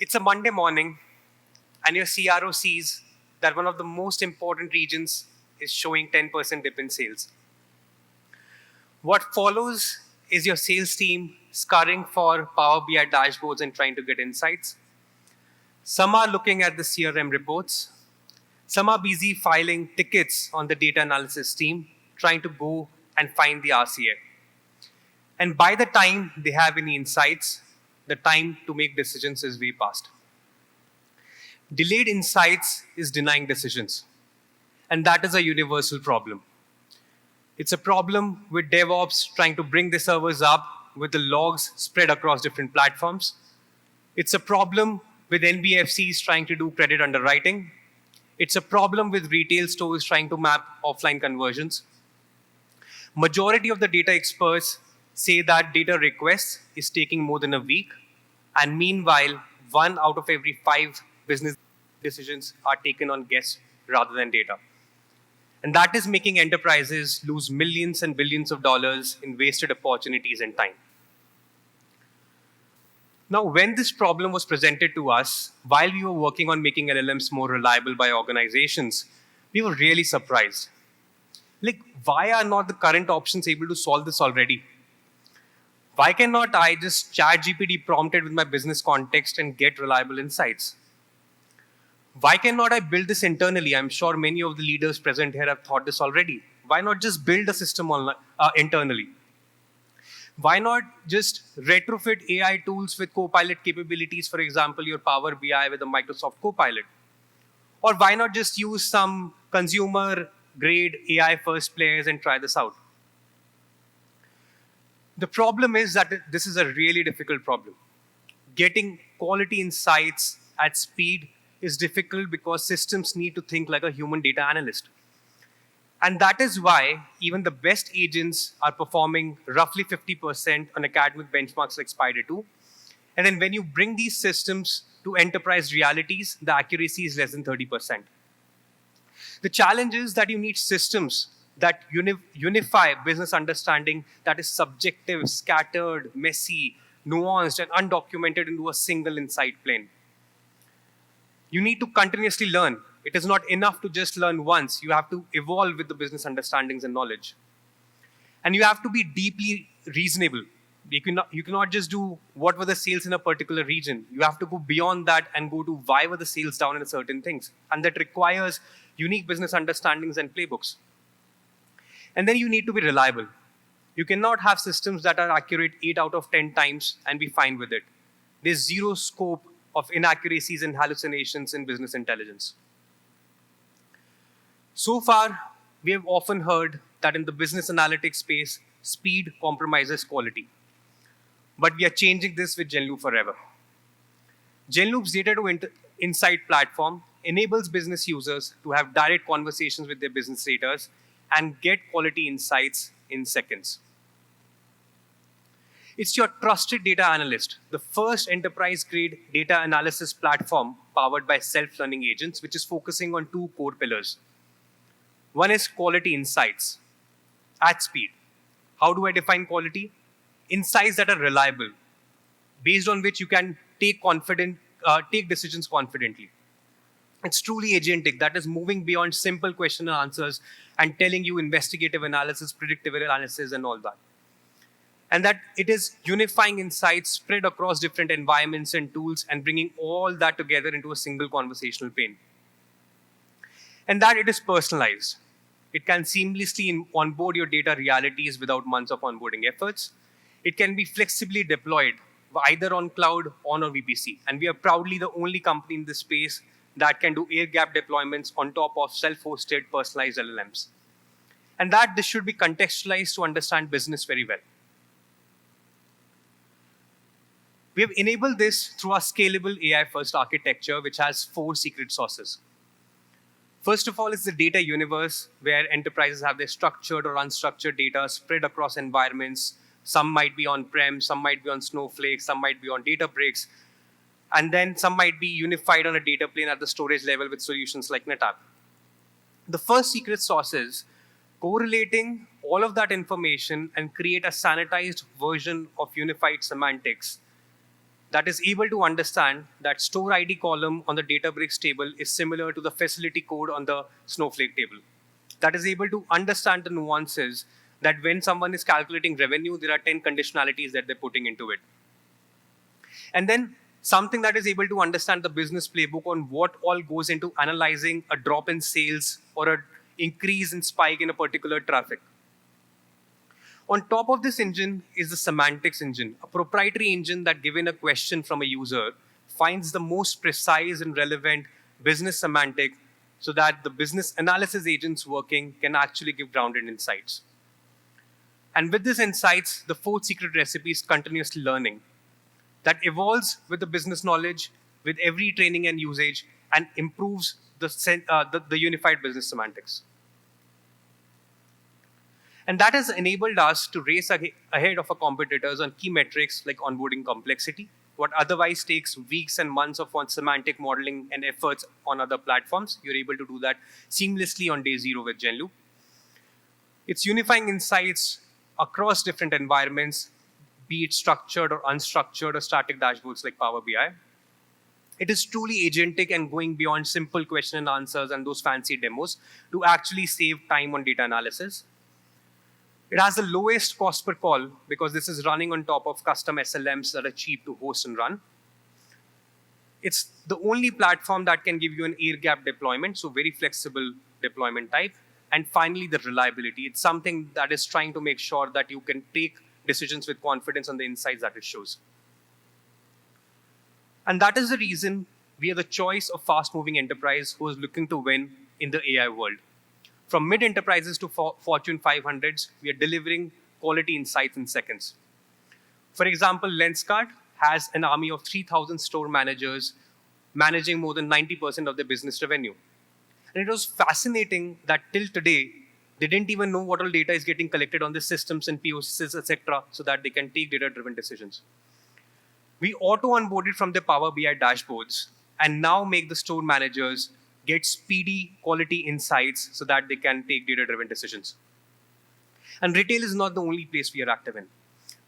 It's a Monday morning, and your CRO sees that one of the most important regions is showing 10% dip in sales. What follows is your sales team scurrying for Power BI dashboards and trying to get insights. Some are looking at the CRM reports. Some are busy filing tickets on the data analysis team, trying to go and find the RCA. And by the time they have any insights, the time to make decisions is way past. Delayed insights is denying decisions. And that is a universal problem. It's a problem with DevOps trying to bring the servers up with the logs spread across different platforms. It's a problem with NBFCs trying to do credit underwriting. It's a problem with retail stores trying to map offline conversions. Majority of the data experts say that data requests is taking more than a week, and meanwhile, 1 out of every 5 business decisions are taken on guess rather than data. And that is making enterprises lose millions and billions of dollars in wasted opportunities and time. Now, when this problem was presented to us, while we were working on making LLMs more reliable by organizations, we were really surprised. Like, why are not the current options able to solve this already? Why cannot I just chat GPT prompted with my business context and get reliable insights? Why cannot I build this internally? I'm sure many of the leaders present here have thought this already. Why not just build a system internally? Why not just retrofit AI tools with Copilot capabilities, for example, your Power BI with a Microsoft Copilot? Or why not just use some consumer-grade AI-first players and try this out? The problem is that this is a really difficult problem. Getting quality insights at speed is difficult because systems need to think like a human data analyst. And that is why even the best agents are performing roughly 50% on academic benchmarks like Spider2. And then when you bring these systems to enterprise realities, the accuracy is less than 30%. The challenge is that you need systems that unify business understanding that is subjective, scattered, messy, nuanced, and undocumented into a single insight plane. You need to continuously learn. It is not enough to just learn once. You have to evolve with the business understandings and knowledge. And you have to be deeply reasonable. You cannot just do what were the sales in a particular region. You have to go beyond that and go to why were the sales down in certain things. And that requires unique business understandings and playbooks. And then you need to be reliable. You cannot have systems that are accurate 8 out of 10 times and be fine with it. There's zero scope of inaccuracies and hallucinations in business intelligence. So far, we have often heard that in the business analytics space, speed compromises quality. But we are changing this with Genloop forever. Genloop's data to insight platform enables business users to have direct conversations with their business leaders and get quality insights in seconds. It's your trusted data analyst, the first enterprise-grade data analysis platform powered by self-learning agents, which is focusing on 2 core pillars. One is quality insights at speed. How do I define quality? Insights that are reliable, based on which you can take decisions confidently. It's truly agentic, that is moving beyond simple question and answers and telling you investigative analysis, predictive analysis, and all that. And that it is unifying insights spread across different environments and tools and bringing all that together into a single conversational pane. And that it is personalized. It can seamlessly onboard your data realities without months of onboarding efforts. It can be flexibly deployed either on cloud or on VPC. And we are proudly the only company in this space that can do air-gap deployments on top of self-hosted personalized LLMs. And that this should be contextualized to understand business very well. We have enabled this through our scalable AI-first architecture, which has 4 secret sauces. First of all, it's the data universe, where enterprises have their structured or unstructured data spread across environments. Some might be on-prem, some might be on Snowflake, some might be on Databricks, and then some might be unified on a data plane at the storage level with solutions like NetApp. The first secret sauce is correlating all of that information and create a sanitized version of unified semantics that is able to understand that store ID column on the Databricks table is similar to the facility code on the Snowflake table. That is able to understand the nuances that when someone is calculating revenue, there are 10 conditionalities that they're putting into it. And then something that is able to understand the business playbook on what all goes into analyzing a drop in sales or an increase in spike in a particular traffic. On top of this engine is the semantics engine, a proprietary engine that, given a question from a user, finds the most precise and relevant business semantic so that the business analysis agents working can actually give grounded insights. And with these insights, the fourth secret recipe is continuous learning that evolves with the business knowledge, with every training and usage, and improves the unified business semantics. And that has enabled us to race ahead of our competitors on key metrics like onboarding complexity, what otherwise takes weeks and months of semantic modeling and efforts on other platforms. You're able to do that seamlessly on day zero with Genloop. It's unifying insights across different environments, be it structured or unstructured or static dashboards like Power BI. It is truly agentic and going beyond simple question and answers and those fancy demos to actually save time on data analysis. It has the lowest cost per call because this is running on top of custom SLMs that are cheap to host and run. It's the only platform that can give you an air-gapped deployment, so very flexible deployment type. And finally, the reliability. It's something that is trying to make sure that you can take decisions with confidence on the insights that it shows. And that is the reason we are the choice of fast-moving enterprise who is looking to win in the AI world. From mid-enterprises to Fortune 500s, we are delivering quality insights in seconds. For example, Lenskart has an army of 3,000 store managers managing more than 90% of their business revenue. And it was fascinating that till today, they didn't even know what all data is getting collected on the systems and POCs, etc., so that they can take data-driven decisions. We auto-onboarded from their Power BI dashboards and now make the store managers get speedy quality insights so that they can take data-driven decisions. And retail is not the only place we are active in.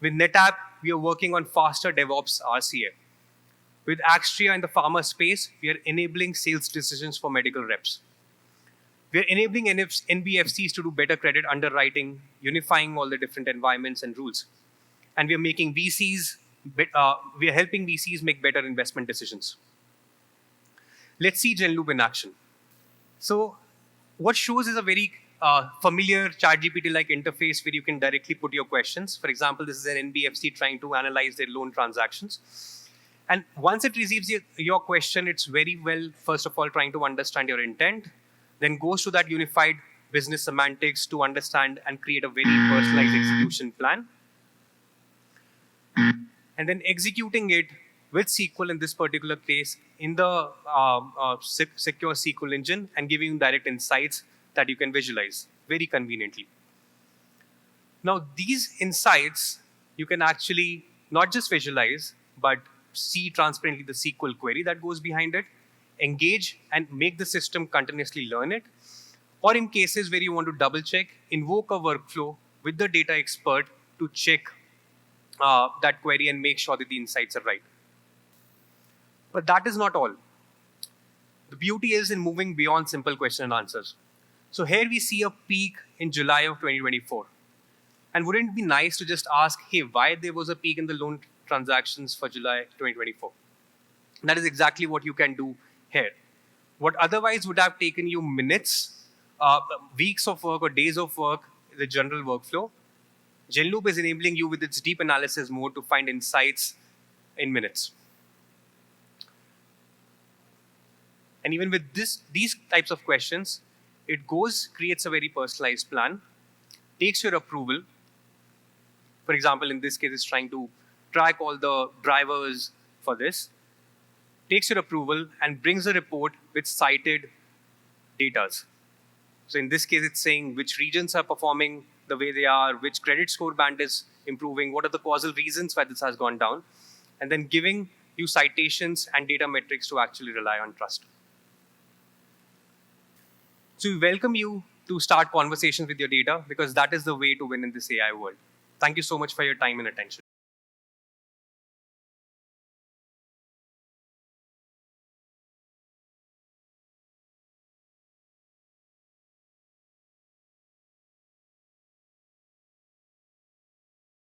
With NetApp, we are working on faster DevOps RCA. With Axtria in the pharma space, we are enabling sales decisions for medical reps. We are enabling NBFCs to do better credit underwriting, unifying all the different environments and rules. And we are making we are helping VCs make better investment decisions. Let's see Genloop in action. So what shows is a very familiar ChatGPT-like interface where you can directly put your questions. For example, this is an NBFC trying to analyze their loan transactions. And once it receives your question, it's very well, first of all, trying to understand your intent, then goes to that unified business semantics to understand and create a very personalized execution plan. And then executing it with SQL in this particular case in the secure SQL engine and giving you direct insights that you can visualize very conveniently. Now, these insights, you can actually not just visualize, but see transparently the SQL query that goes behind it, engage and make the system continuously learn it, or in cases where you want to double check, invoke a workflow with the data expert to check that query and make sure that the insights are right. But that is not all. The beauty is in moving beyond simple question and answers. So here we see a peak in July of 2024. And wouldn't it be nice to just ask, hey, why there was a peak in the loan transactions for July 2024? And that is exactly what you can do here. What otherwise would have taken you minutes, weeks of work or days of work, the general workflow, Genloop is enabling you with its deep analysis mode to find insights in minutes. And even with these types of questions, it creates a very personalized plan, takes your approval. For example, in this case, it's trying to track all the drivers for this, takes your approval and brings a report with cited data. So in this case, it's saying which regions are performing the way they are, which credit score band is improving, what are the causal reasons why this has gone down, and then giving you citations and data metrics to actually rely on trust. So we welcome you to start conversations with your data because that is the way to win in this AI world. Thank you so much for your time and attention.